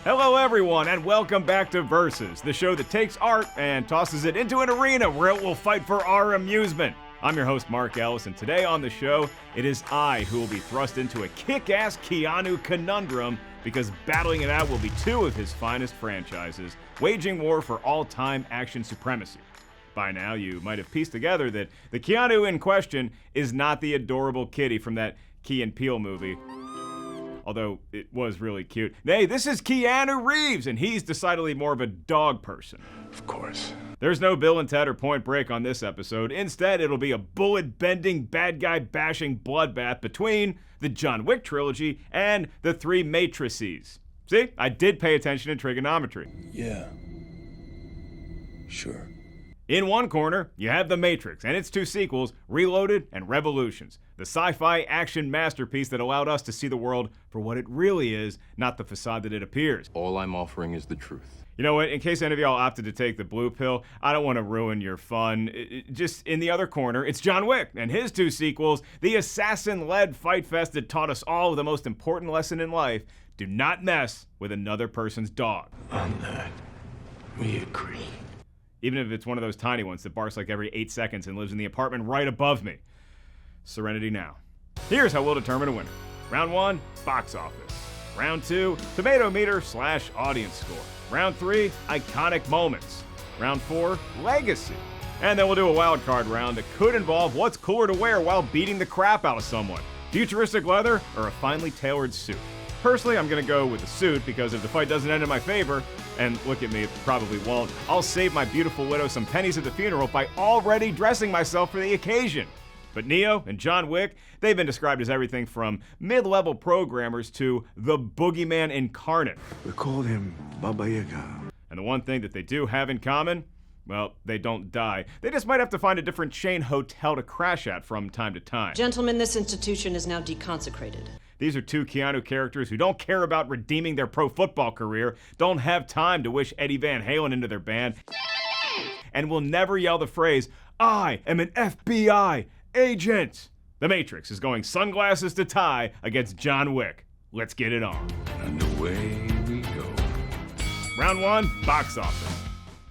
Hello everyone, and welcome back to Versus, the show that takes art and tosses it into an arena where it will fight for our amusement. I'm your host, Mark Ellis, and today on the show, it is I who will be thrust into a kick-ass Keanu conundrum because battling it out will be two of his finest franchises, waging war for all-time action supremacy. By now, you might have pieced together that the Keanu in question is not the adorable kitty from that Key and Peele movie, although it was really cute. Hey, this is Keanu Reeves, and he's decidedly more of a dog person. Of course. There's no Bill and Ted or Point Break on this episode. Instead, it'll be a bullet-bending, bad guy-bashing bloodbath between the John Wick trilogy and the three matrices. See, I did pay attention in trigonometry. Yeah. Sure. In one corner, you have The Matrix and its two sequels, Reloaded and Revolutions, the sci-fi action masterpiece that allowed us to see the world for what it really is, not the facade that it appears. All I'm offering is the truth. You know what, in case any of y'all opted to take the blue pill, I don't want to ruin your fun. Just in the other corner, it's John Wick and his two sequels, the assassin-led fight fest that taught us all the most important lesson in life: do not mess with another person's dog. On that, we agree. Even if it's one of those tiny ones that barks like every 8 seconds and lives in the apartment right above me. Serenity now. Here's how we'll determine a winner. Round 1, box office. Round 2, Tomatometer / audience score. Round 3, iconic moments. Round 4, legacy. And then we'll do a wildcard round that could involve what's cooler to wear while beating the crap out of someone: futuristic leather or a finely tailored suit. Personally, I'm gonna go with the suit because if the fight doesn't end in my favor, and look at me, it probably won't, I'll save my beautiful widow some pennies at the funeral by already dressing myself for the occasion. But Neo and John Wick, they've been described as everything from mid-level programmers to the boogeyman incarnate. We called him Baba Yaga. And the one thing that they do have in common, well, they don't die. They just might have to find a different chain hotel to crash at from time to time. Gentlemen, this institution is now deconsecrated. These are two Keanu characters who don't care about redeeming their pro football career, don't have time to wish Eddie Van Halen into their band, and will never yell the phrase, "I am an FBI agent." The Matrix is going sunglasses to tie against John Wick. Let's get it on. And away we go. Round 1, box office.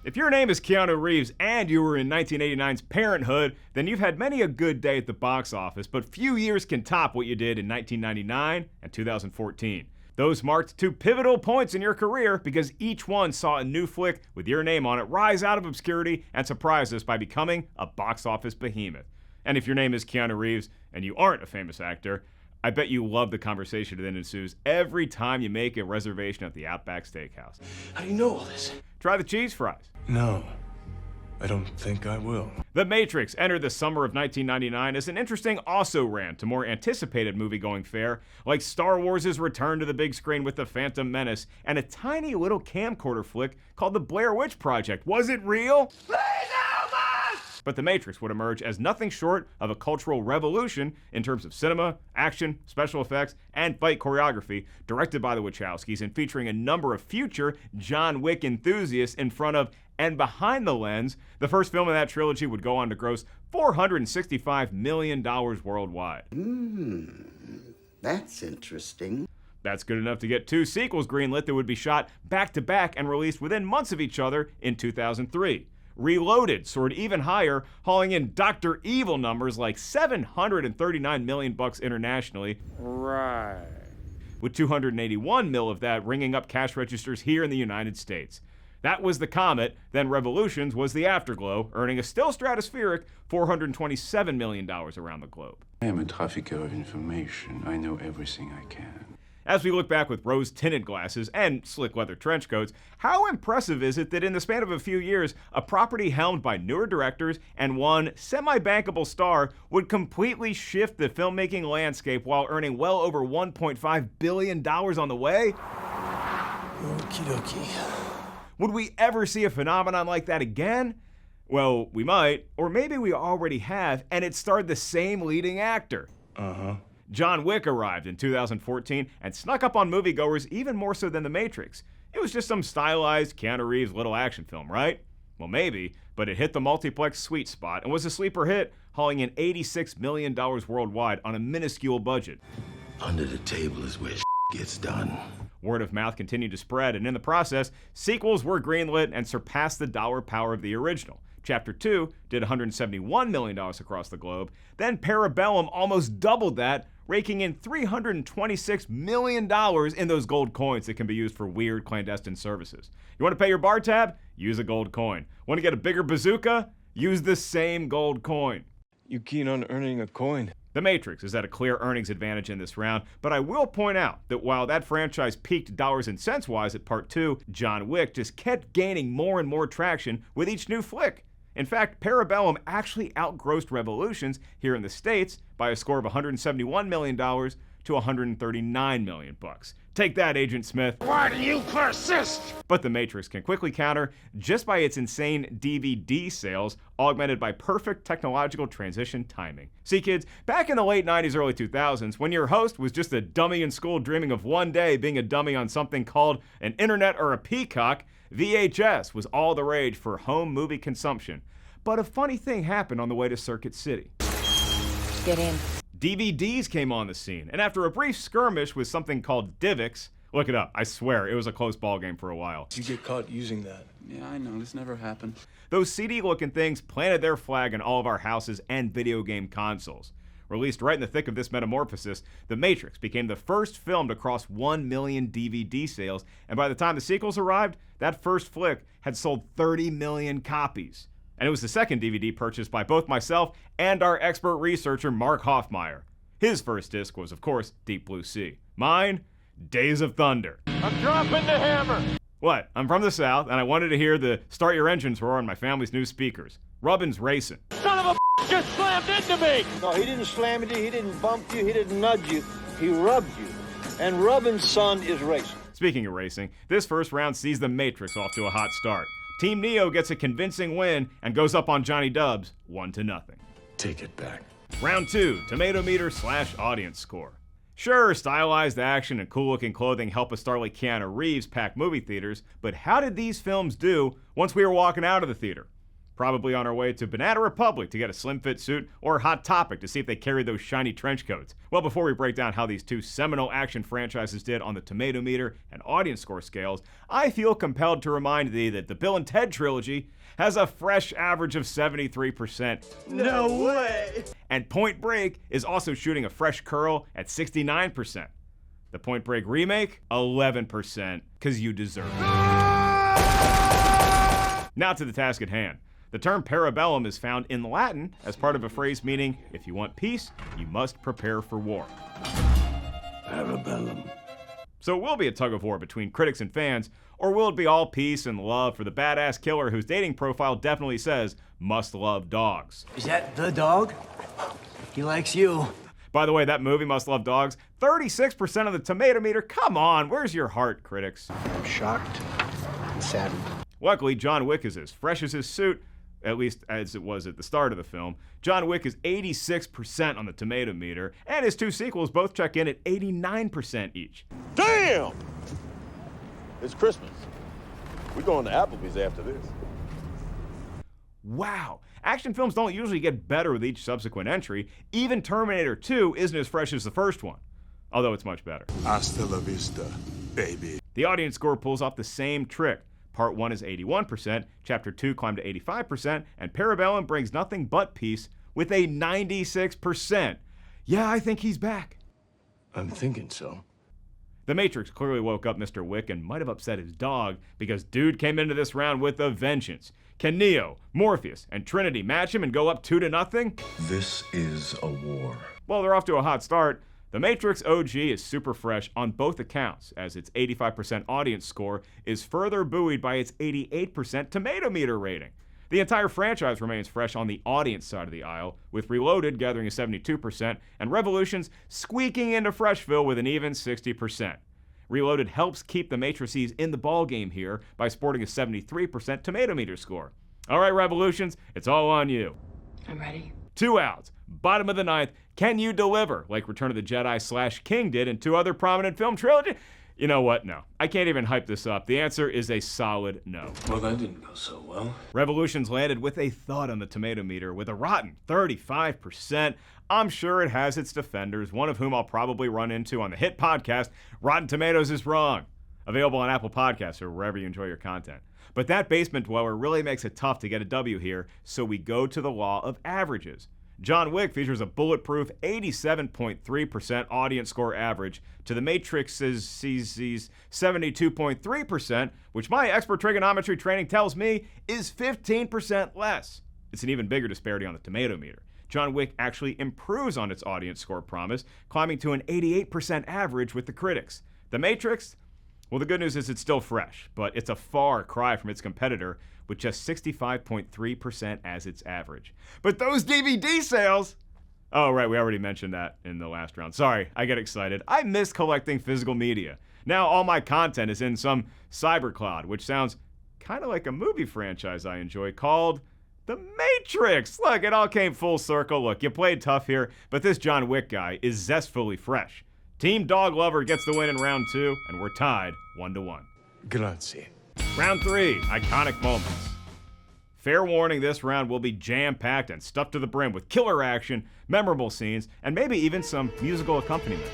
If your name is Keanu Reeves and you were in 1989's Parenthood, then you've had many a good day at the box office, but few years can top what you did in 1999 and 2014. Those marked two pivotal points in your career because each one saw a new flick with your name on it rise out of obscurity and surprise us by becoming a box office behemoth. And if your name is Keanu Reeves and you aren't a famous actor, I bet you love the conversation that ensues every time you make a reservation at the Outback Steakhouse. How do you know all this? Try the cheese fries. No, I don't think I will. The Matrix entered the summer of 1999 as an interesting also-ran to more anticipated movie-going fare, like Star Wars' return to the big screen with The Phantom Menace, and a tiny little camcorder flick called The Blair Witch Project. Was it real? Please help us! But The Matrix would emerge as nothing short of a cultural revolution in terms of cinema, action, special effects, and fight choreography, directed by the Wachowskis and featuring a number of future John Wick enthusiasts in front of and behind the lens. The first film in that trilogy would go on to gross $465 million worldwide. That's interesting. That's good enough to get two sequels greenlit that would be shot back-to-back and released within months of each other in 2003. Reloaded soared even higher, hauling in Dr. Evil numbers like $739 million internationally. Right. With 281 mil of that ringing up cash registers here in the United States. That was the comet, then Revolutions was the afterglow, earning a still stratospheric $427 million around the globe. I am a trafficker of information. I know everything I can. As we look back with rose-tinted glasses and slick leather trench coats, how impressive is it that in the span of a few years, a property helmed by newer directors and one semi-bankable star would completely shift the filmmaking landscape while earning well over $1.5 billion on the way? Okie dokie. Would we ever see a phenomenon like that again? Well, we might, or maybe we already have, and it starred the same leading actor. John Wick arrived in 2014 and snuck up on moviegoers even more so than The Matrix. It was just some stylized Keanu Reeves little action film, right? Well, maybe, but it hit the multiplex sweet spot and was a sleeper hit, hauling in $86 million worldwide on a minuscule budget. Under the table is where gets done. Word of mouth continued to spread, and in the process, sequels were greenlit and surpassed the dollar power of the original. Chapter 2 did $171 million across the globe. Then Parabellum almost doubled that, raking in $326 million in those gold coins that can be used for weird clandestine services. You want to pay your bar tab? Use a gold coin. Want to get a bigger bazooka? Use the same gold coin. You keen on earning a coin? The Matrix is at a clear earnings advantage in this round, but I will point out that while that franchise peaked dollars and cents wise at part 2, John Wick just kept gaining more and more traction with each new flick. In fact, Parabellum actually outgrossed Revolutions here in the States by a score of $171 million to $139 million. Take that, Agent Smith. Why do you persist? But The Matrix can quickly counter just by its insane DVD sales, augmented by perfect technological transition timing. See, kids, back in the late 90s, early 2000s, when your host was just a dummy in school dreaming of one day being a dummy on something called an internet or a peacock, VHS was all the rage for home movie consumption. But a funny thing happened on the way to Circuit City. Get in. DVDs came on the scene, and after a brief skirmish with something called DivX, look it up, I swear, it was a close ballgame for a while. Did you get caught using that? Yeah, I know. This never happened. Those CD-looking things planted their flag in all of our houses and video game consoles. Released right in the thick of this metamorphosis, The Matrix became the first film to cross 1 million DVD sales, and by the time the sequels arrived, that first flick had sold 30 million copies. And it was the second DVD purchased by both myself and our expert researcher Mark Hoffmeyer. His first disc was, of course, Deep Blue Sea. Mine, Days of Thunder. I'm dropping the hammer. What? I'm from the South, and I wanted to hear the Start Your Engines roar on my family's new speakers. Rubbin's racing. Son of a just slammed into me. No, he didn't slam into you, he didn't bump you, he didn't nudge you. He rubbed you. And rubbing, son, is racing. Speaking of racing, this first round sees The Matrix off to a hot start. Team Neo gets a convincing win and goes up on Johnny Dubs 1-0. Take it back. Round 2, Tomatometer / audience score. Sure, stylized action and cool-looking clothing help a star like Keanu Reeves pack movie theaters, but how did these films do once we were walking out of the theater? Probably on our way to Banana Republic to get a slim fit suit, or Hot Topic to see if they carried those shiny trench coats. Well, before we break down how these two seminal action franchises did on the Tomatometer and audience score scales, I feel compelled to remind thee that the Bill and Ted trilogy has a fresh average of 73%. No way! And Point Break is also shooting a fresh curl at 69%. The Point Break remake, 11%, because you deserve it. Now to the task at hand. The term parabellum is found in Latin as part of a phrase meaning, if you want peace, you must prepare for war. Parabellum. So it will be a tug of war between critics and fans, or will it be all peace and love for the badass killer whose dating profile definitely says, must love dogs? Is that the dog? He likes you. By the way, that movie, Must Love Dogs, 36% of the Tomatometer. Come on, where's your heart, critics? I'm shocked and saddened. Luckily, John Wick is as fresh as his suit, at least as it was at the start of the film. John Wick is 86% on the Tomatometer, and his two sequels both check in at 89% each. Damn! It's Christmas. We're going to Applebee's after this. Wow, action films don't usually get better with each subsequent entry. Even Terminator 2 isn't as fresh as the first one, although it's much better. Hasta la vista, baby. The audience score pulls off the same trick. Part 1 is 81%, Chapter 2 climbed to 85%, and Parabellum brings nothing but peace with a 96%. Yeah, I think he's back. I'm thinking so. The Matrix clearly woke up Mr. Wick and might have upset his dog, because dude came into this round with a vengeance. Can Neo, Morpheus, and Trinity match him and go up 2-0? This is a war. Well, they're off to a hot start. The Matrix OG is super fresh on both accounts, as its 85% audience score is further buoyed by its 88% Tomatometer rating. The entire franchise remains fresh on the audience side of the aisle, with Reloaded gathering a 72% and Revolutions squeaking into Freshville with an even 60%. Reloaded helps keep the Matrices in the ballgame here by sporting a 73% Tomatometer score. All right, Revolutions, it's all on you. I'm ready. 2 outs. Bottom of the ninth. Can you deliver like Return of the Jedi / King did and 2 other prominent film trilogy? You know what? No. I can't even hype this up. The answer is a solid no. Well, that didn't go so well. Revolutions landed with a thud on the Tomatometer with a rotten 35%. I'm sure it has its defenders, one of whom I'll probably run into on the hit podcast, Rotten Tomatoes is Wrong, available on Apple Podcasts or wherever you enjoy your content. But that basement dweller really makes it tough to get a W here, so we go to the law of averages. John Wick features a bulletproof 87.3% audience score average to The Matrix's 72.3%, which my expert trigonometry training tells me is 15% less. It's an even bigger disparity on the Tomatometer. John Wick actually improves on its audience score promise, climbing to an 88% average with the critics. The Matrix? Well, the good news is it's still fresh, but it's a far cry from its competitor with just 65.3% as its average. But those DVD sales! Oh, right, we already mentioned that in the last round. Sorry, I get excited. I miss collecting physical media. Now all my content is in some cybercloud, which sounds kind of like a movie franchise I enjoy called The Matrix. Look, it all came full circle. Look, you played tough here, but this John Wick guy is zestfully fresh. Team Dog Lover gets the win in round 2, and we're tied 1-1. Grazie. Round 3, iconic moments. Fair warning, this round will be jam-packed and stuffed to the brim with killer action, memorable scenes, and maybe even some musical accompaniment.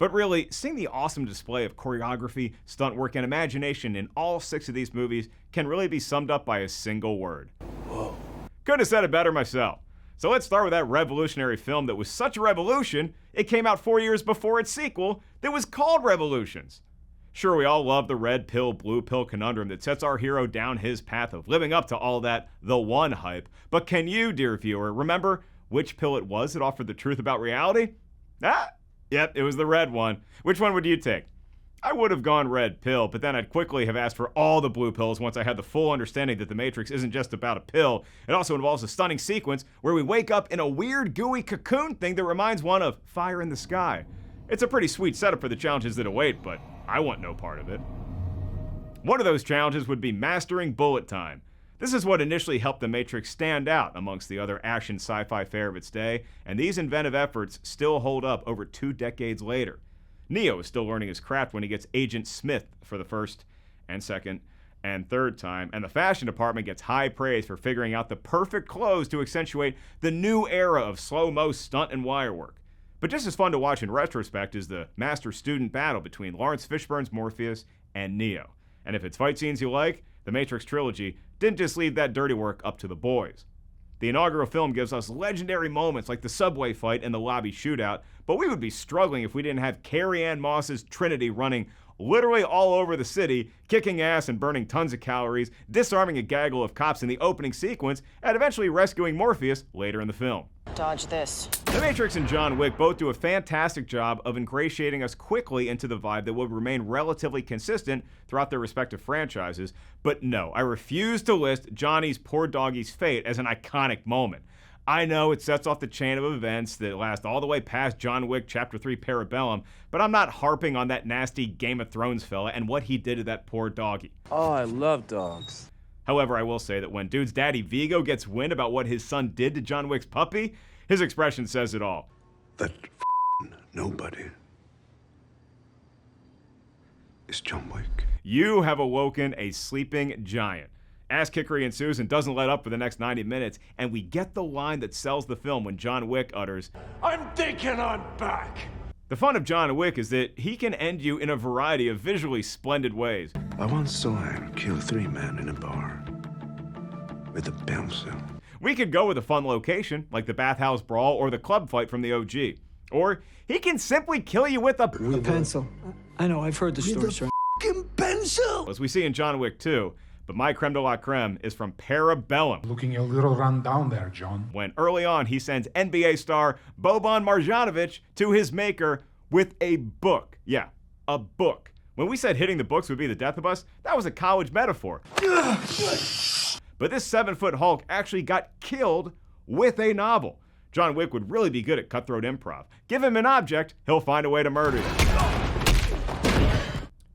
But really, seeing the awesome display of choreography, stunt work, and imagination in all 6 of these movies can really be summed up by a single word. Whoa. Couldn't have said it better myself. So let's start with that revolutionary film that was such a revolution, it came out 4 years before its sequel that was called Revolutions. Sure, we all love the red pill, blue pill conundrum that sets our hero down his path of living up to all that The One hype, but can you, dear viewer, remember which pill it was that offered the truth about reality? Yep, it was the red one. Which one would you take? I would have gone red pill, but then I'd quickly have asked for all the blue pills once I had the full understanding that The Matrix isn't just about a pill. It also involves a stunning sequence where we wake up in a weird, gooey cocoon thing that reminds one of Fire in the Sky. It's a pretty sweet setup for the challenges that await, but I want no part of it. One of those challenges would be mastering bullet time. This is what initially helped The Matrix stand out amongst the other action sci-fi fare of its day, and these inventive efforts still hold up over 2 decades later. Neo is still learning his craft when he gets Agent Smith for the first and second and third time, and the fashion department gets high praise for figuring out the perfect clothes to accentuate the new era of slow-mo stunt and wire work. But just as fun to watch in retrospect is the master-student battle between Lawrence Fishburne's Morpheus and Neo. And if it's fight scenes you like, the Matrix trilogy didn't just leave that dirty work up to the boys. The inaugural film gives us legendary moments like the subway fight and the lobby shootout, but we would be struggling if we didn't have Carrie-Anne Moss's Trinity running literally all over the city, kicking ass and burning tons of calories, disarming a gaggle of cops in the opening sequence, and eventually rescuing Morpheus later in the film. Dodge this. The Matrix and John Wick both do a fantastic job of ingratiating us quickly into the vibe that will remain relatively consistent throughout their respective franchises. But no, I refuse to list Johnny's poor doggie's fate as an iconic moment. I know it sets off the chain of events that last all the way past John Wick Chapter 3 Parabellum, but I'm not harping on that nasty Game of Thrones fella and what he did to that poor doggie. Oh, I love dogs. However, I will say that when dude's daddy Vigo gets wind about what his son did to John Wick's puppy, his expression says it all. That nobody is John Wick. You have awoken a sleeping giant. Ass kickery ensues and doesn't let up for the next 90 minutes, and we get the line that sells the film when John Wick utters, I'm thinking I'm back. The fun of John Wick is that he can end you in a variety of visually splendid ways. I once saw him kill 3 men in a bar with a pencil. We could go with a fun location, like the bathhouse brawl or the club fight from the OG. Or he can simply kill you with a pencil. I know, I've heard the story, sir. Pencil! As we see in John Wick 2, but my creme de la creme is from Parabellum. Looking a little run down there, John. When early on he sends NBA star Boban Marjanovic to his maker with a book. Yeah, a book. When we said hitting the books would be the death of us, that was a college metaphor. But this 7-foot Hulk actually got killed with a novel. John Wick would really be good at cutthroat improv. Give him an object, he'll find a way to murder you.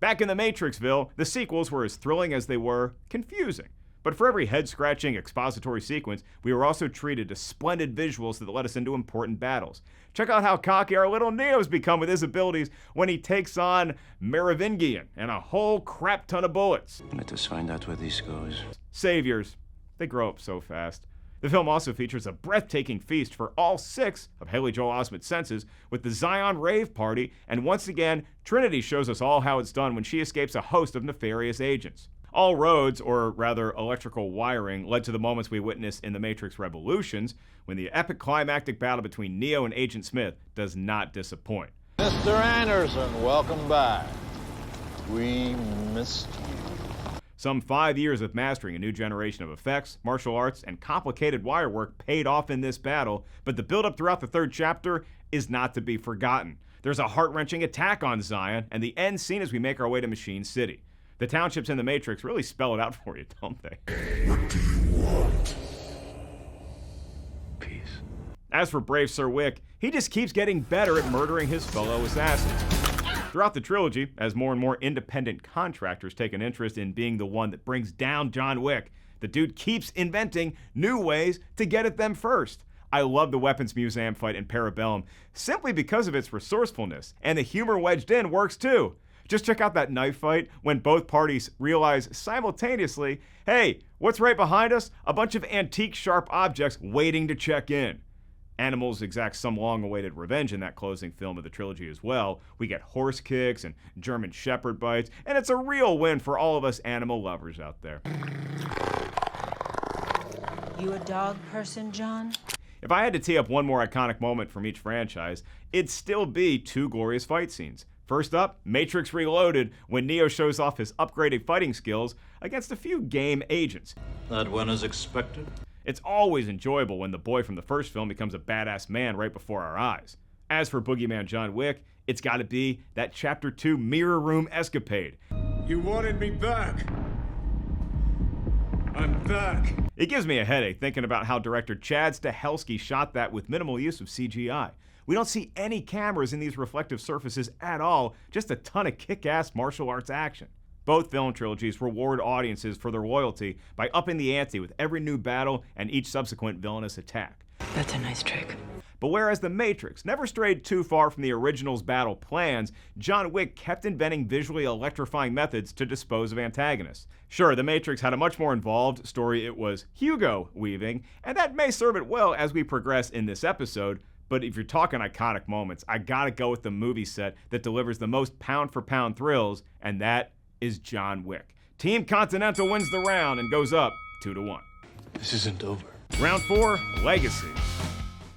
Back in the Matrixville, the sequels were as thrilling as they were confusing. But for every head-scratching expository sequence, we were also treated to splendid visuals that led us into important battles. Check out how cocky our little Neo's become with his abilities when he takes on Merovingian and a whole crap ton of bullets. Let us find out where this goes. Saviors. They grow up so fast. The film also features a breathtaking feast for all 6 of Haley Joel Osment's senses with the Zion rave party, and once again, Trinity shows us all how it's done when she escapes a host of nefarious agents. All roads, or rather electrical wiring, led to the moments we witness in The Matrix Revolutions, when the epic climactic battle between Neo and Agent Smith does not disappoint. Mr. Anderson, welcome back. We missed you. Some 5 years of mastering a new generation of effects, martial arts, and complicated wire work paid off in this battle, but the build-up throughout the 3rd chapter is not to be forgotten. There's a heart-wrenching attack on Zion, and the end scene as we make our way to Machine City. The townships in The Matrix really spell it out for you, don't they? What do you want? Peace. As for brave Sir Wick, he just keeps getting better at murdering his fellow assassins. Throughout the trilogy, as more and more independent contractors take an interest in being the one that brings down John Wick, the dude keeps inventing new ways to get at them first. I love the Weapons Museum fight in Parabellum simply because of its resourcefulness, and the humor wedged in works too. Just check out that knife fight when both parties realize simultaneously, hey, what's right behind us? A bunch of antique sharp objects waiting to check in. Animals exact some long-awaited revenge in that closing film of the trilogy as well. We get horse kicks and German shepherd bites, and it's a real win for all of us animal lovers out there. You a dog person, John? If I had to tee up one more iconic moment from each franchise, it'd still be 2 glorious fight scenes. First up, Matrix Reloaded, when Neo shows off his upgraded fighting skills against a few game agents. That one is expected. It's always enjoyable when the boy from the first film becomes a badass man right before our eyes. As for Boogeyman John Wick, it's gotta be that Chapter 2 mirror room escapade. You wanted me back. I'm back. It gives me a headache thinking about how director Chad Stahelski shot that with minimal use of CGI. We don't see any cameras in these reflective surfaces at all, just a ton of kick-ass martial arts action. Both film trilogies reward audiences for their loyalty by upping the ante with every new battle and each subsequent villainous attack. That's a nice trick. But whereas The Matrix never strayed too far from the original's battle plans, John Wick kept inventing visually electrifying methods to dispose of antagonists. Sure, The Matrix had a much more involved story it was Hugo weaving, and that may serve it well as we progress in this episode, but if you're talking iconic moments, I gotta go with the movie set that delivers the most pound-for-pound thrills, and that is John Wick. Team Continental wins the round and goes up 2-1. This isn't over. Round 4, Legacy.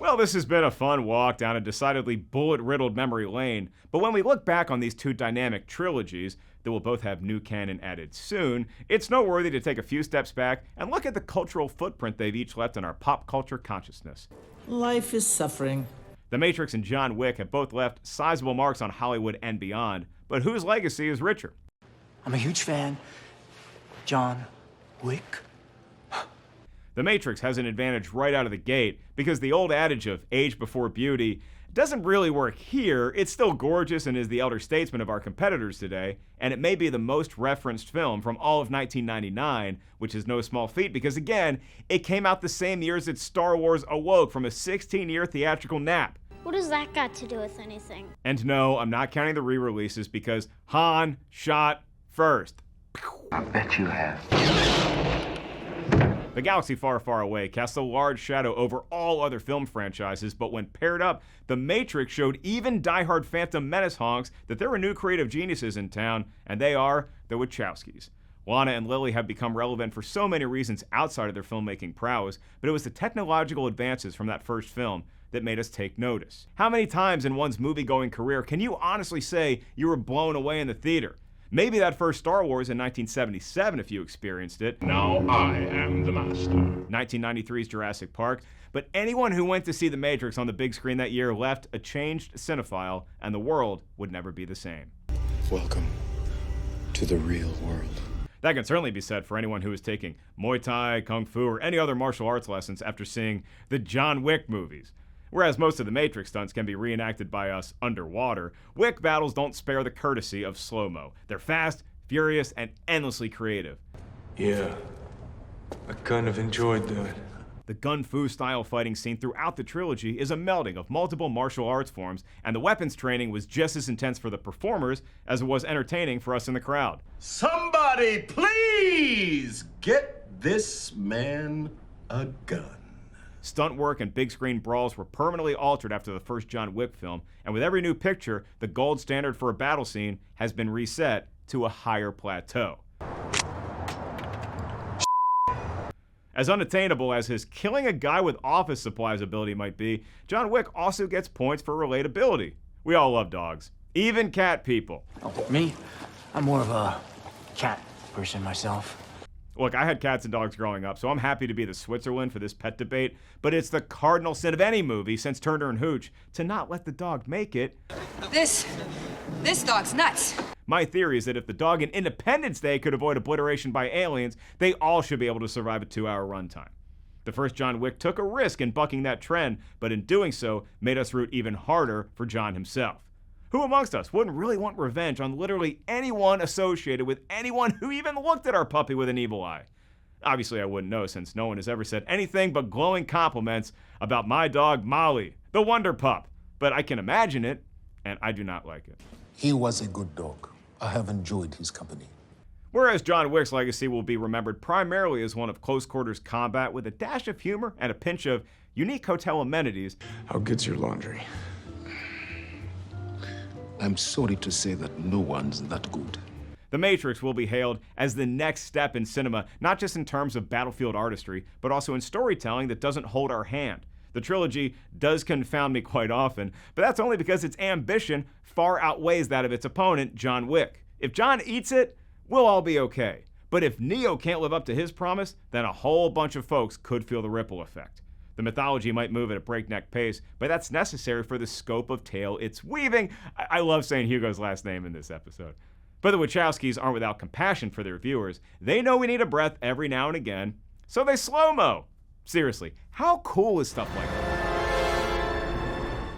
Well, this has been a fun walk down a decidedly bullet-riddled memory lane, but when we look back on these 2 dynamic trilogies that will both have new canon added soon, it's noteworthy to take a few steps back and look at the cultural footprint they've each left in our pop culture consciousness. Life is suffering. The Matrix and John Wick have both left sizable marks on Hollywood and beyond, but whose legacy is richer? I'm a huge fan. John Wick. The Matrix has an advantage right out of the gate because the old adage of age before beauty doesn't really work here. It's still gorgeous and is the elder statesman of our competitors today, and it may be the most referenced film from all of 1999, which is no small feat because, again, it came out the same year as its Star Wars awoke from a 16-year theatrical nap. What does that got to do with anything? And no, I'm not counting the re-releases because Han shot first. I bet you have. The galaxy far, far away casts a large shadow over all other film franchises, but when paired up, The Matrix showed even diehard Phantom Menace honks that there were new creative geniuses in town, and they are the Wachowskis. Lana and Lily have become relevant for so many reasons outside of their filmmaking prowess, but it was the technological advances from that first film that made us take notice. How many times in one's movie-going career can you honestly say you were blown away in the theater? Maybe that first Star Wars in 1977 if you experienced it. Now I am the master. 1993's Jurassic Park. But anyone who went to see The Matrix on the big screen that year left a changed cinephile, and the world would never be the same. Welcome to the real world. That can certainly be said for anyone who is taking Muay Thai, Kung Fu, or any other martial arts lessons after seeing the John Wick movies. Whereas most of the Matrix stunts can be reenacted by us underwater, Wick battles don't spare the courtesy of slow-mo. They're fast, furious, and endlessly creative. Yeah, I kind of enjoyed that. The gun fu style fighting scene throughout the trilogy is a melding of multiple martial arts forms, and the weapons training was just as intense for the performers as it was entertaining for us in the crowd. Somebody please get this man a gun. Stunt work and big screen brawls were permanently altered after the first John Wick film, and with every new picture, the gold standard for a battle scene has been reset to a higher plateau. As unattainable as his killing a guy with office supplies ability might be, John Wick also gets points for relatability. We all love dogs, even cat people. Oh, me? I'm more of a cat person myself. Look, I had cats and dogs growing up, so I'm happy to be the Switzerland for this pet debate, but it's the cardinal sin of any movie since Turner and Hooch to not let the dog make it. This dog's nuts. My theory is that if the dog in Independence Day could avoid obliteration by aliens, they all should be able to survive a 2-hour runtime. The first John Wick took a risk in bucking that trend, but in doing so, made us root even harder for John himself. Who amongst us wouldn't really want revenge on literally anyone associated with anyone who even looked at our puppy with an evil eye? Obviously, I wouldn't know since no one has ever said anything but glowing compliments about my dog, Molly, the Wonder Pup. But I can imagine it, and I do not like it. He was a good dog. I have enjoyed his company. Whereas John Wick's legacy will be remembered primarily as one of close quarters combat with a dash of humor and a pinch of unique hotel amenities. How good's your laundry? I'm sorry to say that no one's that good. The Matrix will be hailed as the next step in cinema, not just in terms of battlefield artistry, but also in storytelling that doesn't hold our hand. The trilogy does confound me quite often, but that's only because its ambition far outweighs that of its opponent, John Wick. If John eats it, we'll all be okay. But if Neo can't live up to his promise, then a whole bunch of folks could feel the ripple effect. The mythology might move at a breakneck pace, but that's necessary for the scope of tale it's weaving. I love saying Hugo's last name in this episode. But the Wachowskis aren't without compassion for their viewers. They know we need a breath every now and again, so they slow-mo. Seriously, how cool is stuff like that?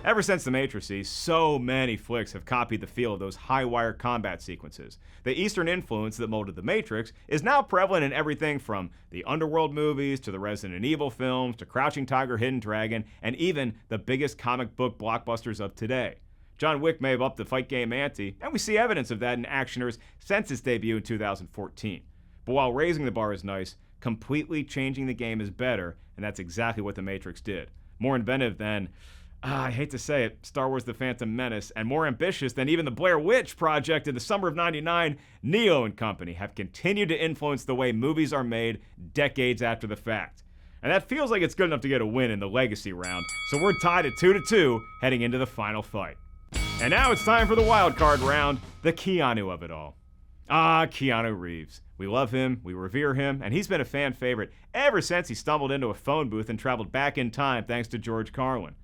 Ever since The Matrix, so many flicks have copied the feel of those high-wire combat sequences. The Eastern influence that molded The Matrix is now prevalent in everything from the Underworld movies to the Resident Evil films to Crouching Tiger, Hidden Dragon, and even the biggest comic book blockbusters of today. John Wick may have upped the fight game ante, and we see evidence of that in actioners since its debut in 2014. But while raising the bar is nice, completely changing the game is better, and that's exactly what The Matrix did. More inventive than, I hate to say it, Star Wars The Phantom Menace, and more ambitious than even the Blair Witch Project in the summer of '99, Neo and company have continued to influence the way movies are made decades after the fact. And that feels like it's good enough to get a win in the legacy round, so we're tied at 2-2 heading into the final fight. And now it's time for the wildcard round, the Keanu of it all. Keanu Reeves. We love him, we revere him, and he's been a fan favorite ever since he stumbled into a phone booth and traveled back in time thanks to George Carlin.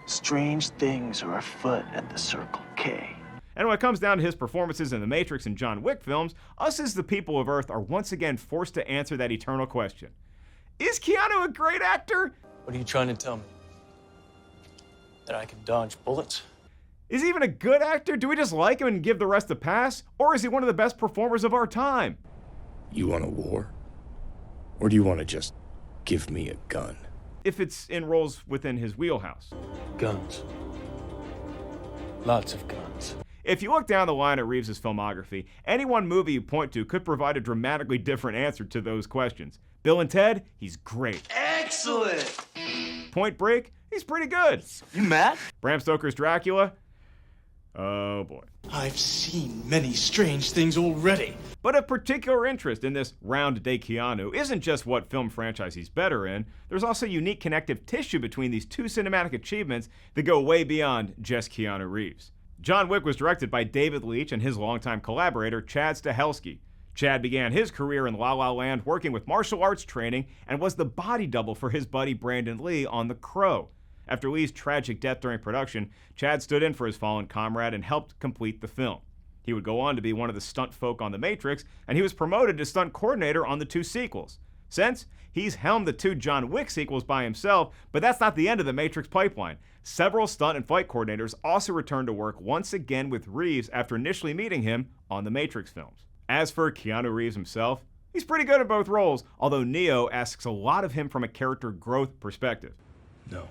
Strange things are afoot at the Circle K. And when it comes down to his performances in the Matrix and John Wick films, us as the people of Earth are once again forced to answer that eternal question. Is Keanu a great actor? What are you trying to tell me? That I can dodge bullets? Is he even a good actor? Do we just like him and give the rest a pass? Or is he one of the best performers of our time? You want a war? Or do you want to just give me a gun? If it's in roles within his wheelhouse. Guns. Lots of guns. If you look down the line at Reeves' filmography, any one movie you point to could provide a dramatically different answer to those questions. Bill and Ted, he's great. Excellent! Point Break, he's pretty good. You mad? Bram Stoker's Dracula, oh boy. I've seen many strange things already. But of particular interest in this round day Keanu isn't just what film franchise he's better in, there's also unique connective tissue between these two cinematic achievements that go way beyond just Keanu Reeves. John Wick was directed by David Leitch and his longtime collaborator Chad Stahelski. Chad began his career in La La Land working with martial arts training and was the body double for his buddy Brandon Lee on The Crow. After Lee's tragic death during production, Chad stood in for his fallen comrade and helped complete the film. He would go on to be one of the stunt folk on The Matrix, and he was promoted to stunt coordinator on the 2 sequels. Since, he's helmed the 2 John Wick sequels by himself, but that's not the end of the Matrix pipeline. Several stunt and fight coordinators also returned to work once again with Reeves after initially meeting him on the Matrix films. As for Keanu Reeves himself, he's pretty good at both roles, although Neo asks a lot of him from a character growth perspective. No.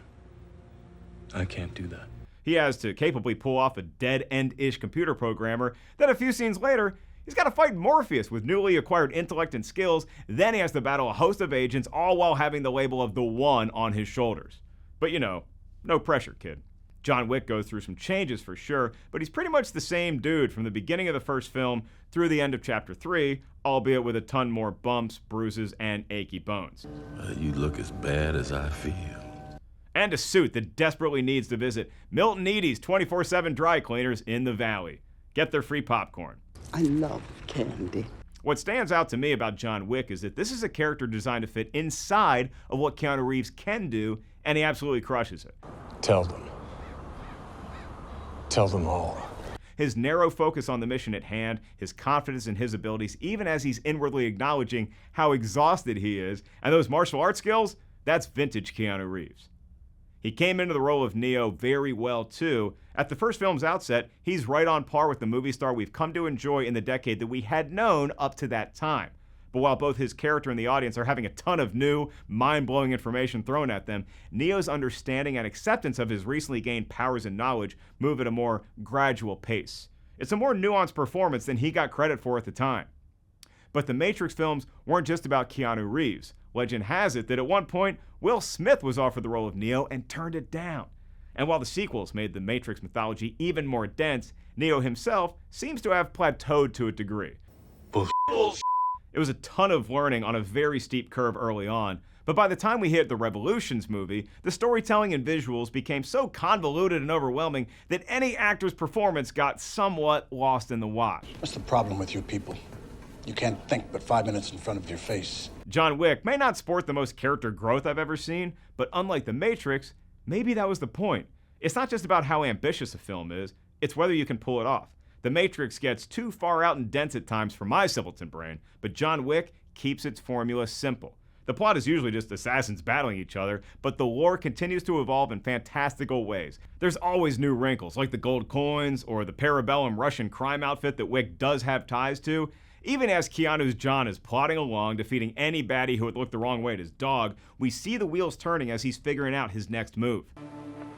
I can't do that. He has to capably pull off a dead-end-ish computer programmer that a few scenes later, He's got to fight Morpheus with newly acquired intellect and skills, then he has to battle a host of agents, all while having the label of the One on his shoulders. But you know, no pressure, kid. John Wick goes through some changes for sure, but he's pretty much the same dude from the beginning of the first film through the end of Chapter 3, albeit with a ton more bumps, bruises, and achy bones. You look as bad as I feel. And a suit that desperately needs to visit Milton Edie's 24/7 dry cleaners in the Valley. Get their free popcorn. I love candy. What stands out to me about John Wick is that this is a character designed to fit inside of what Keanu Reeves can do, and he absolutely crushes it. Tell them. Tell them all. His narrow focus on the mission at hand, his confidence in his abilities, even as he's inwardly acknowledging how exhausted he is, and those martial arts skills, that's vintage Keanu Reeves. He came into the role of Neo very well, too. At the first film's outset, he's right on par with the movie star we've come to enjoy in the decade that we had known up to that time. But while both his character and the audience are having a ton of new, mind-blowing information thrown at them, Neo's understanding and acceptance of his recently gained powers and knowledge move at a more gradual pace. It's a more nuanced performance than he got credit for at the time. But the Matrix films weren't just about Keanu Reeves. Legend has it that at one point, Will Smith was offered the role of Neo and turned it down. And while the sequels made the Matrix mythology even more dense, Neo himself seems to have plateaued to a degree. Bullshit. It was a ton of learning on a very steep curve early on, but by the time we hit the Revolutions movie, the storytelling and visuals became so convoluted and overwhelming that any actor's performance got somewhat lost in the wash. What's the problem with you people? You can't think but 5 minutes in front of your face. John Wick may not sport the most character growth I've ever seen, but unlike The Matrix, maybe that was the point. It's not just about how ambitious a film is, it's whether you can pull it off. The Matrix gets too far out and dense at times for my simpleton brain, but John Wick keeps its formula simple. The plot is usually just assassins battling each other, but the lore continues to evolve in fantastical ways. There's always new wrinkles, like the gold coins or the Parabellum Russian crime outfit that Wick does have ties to. Even as Keanu's John is plodding along, defeating any baddie who would look the wrong way at his dog, we see the wheels turning as he's figuring out his next move.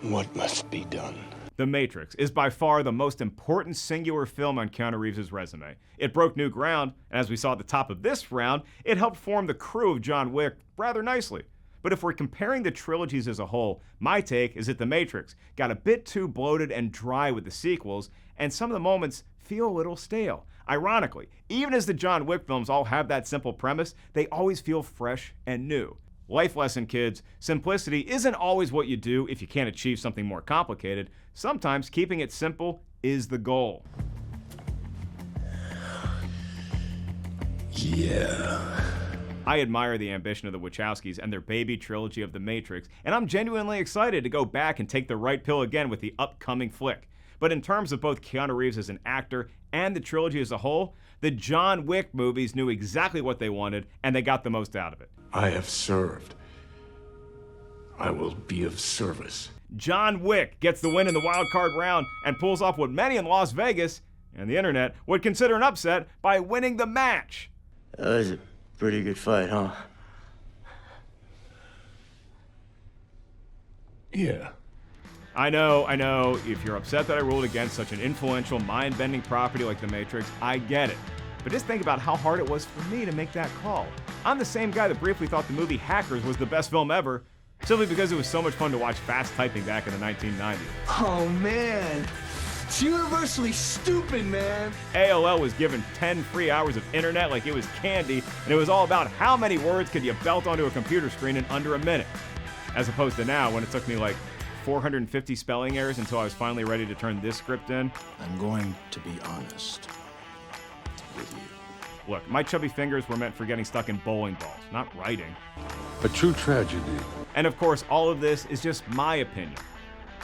What must be done? The Matrix is by far the most important singular film on Keanu Reeves' resume. It broke new ground, and as we saw at the top of this round, it helped form the crew of John Wick rather nicely. But if we're comparing the trilogies as a whole, my take is that The Matrix got a bit too bloated and dry with the sequels, and some of the moments feel a little stale. Ironically, even as the John Wick films all have that simple premise, they always feel fresh and new. Life lesson, kids. Simplicity isn't always what you do if you can't achieve something more complicated. Sometimes keeping it simple is the goal. Yeah. I admire the ambition of the Wachowskis and their baby trilogy of The Matrix, and I'm genuinely excited to go back and take the right pill again with the upcoming flick. But in terms of both Keanu Reeves as an actor and the trilogy as a whole, the John Wick movies knew exactly what they wanted, and they got the most out of it. I have served. I will be of service. John Wick gets the win in the Wildcard round and pulls off what many in Las Vegas and the internet would consider an upset by winning the match. That was a pretty good fight, huh? Yeah. I know, if you're upset that I ruled against such an influential, mind-bending property like The Matrix, I get it. But just think about how hard it was for me to make that call. I'm the same guy that briefly thought the movie Hackers was the best film ever, simply because it was so much fun to watch fast typing back in the 1990s. Oh, man. It's universally stupid, man. AOL was given 10 free hours of internet like it was candy, and it was all about how many words could you belt onto a computer screen in under a minute. As opposed to now, when it took me like 450 spelling errors until I was finally ready to turn this script in. I'm going to be honest with you. Look, my chubby fingers were meant for getting stuck in bowling balls, not writing. A true tragedy. And of course, all of this is just my opinion.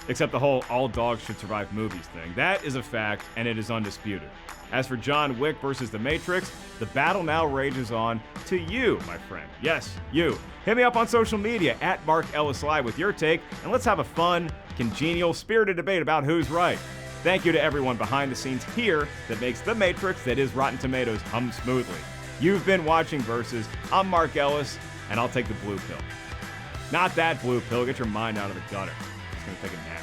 Except the whole all dogs should survive movies thing. That is a fact, and it is undisputed. As for John Wick versus The Matrix, the battle now rages on to you, my friend. Yes, you. Hit me up on social media at @MarkEllisLive with your take, and let's have a fun, congenial, spirited debate about who's right. Thank you to everyone behind the scenes here that makes The Matrix, that is Rotten Tomatoes, hum smoothly. You've been watching Versus. I'm Mark Ellis, and I'll take the blue pill. Not that blue pill. Get your mind out of the gutter. It's gonna take a nap.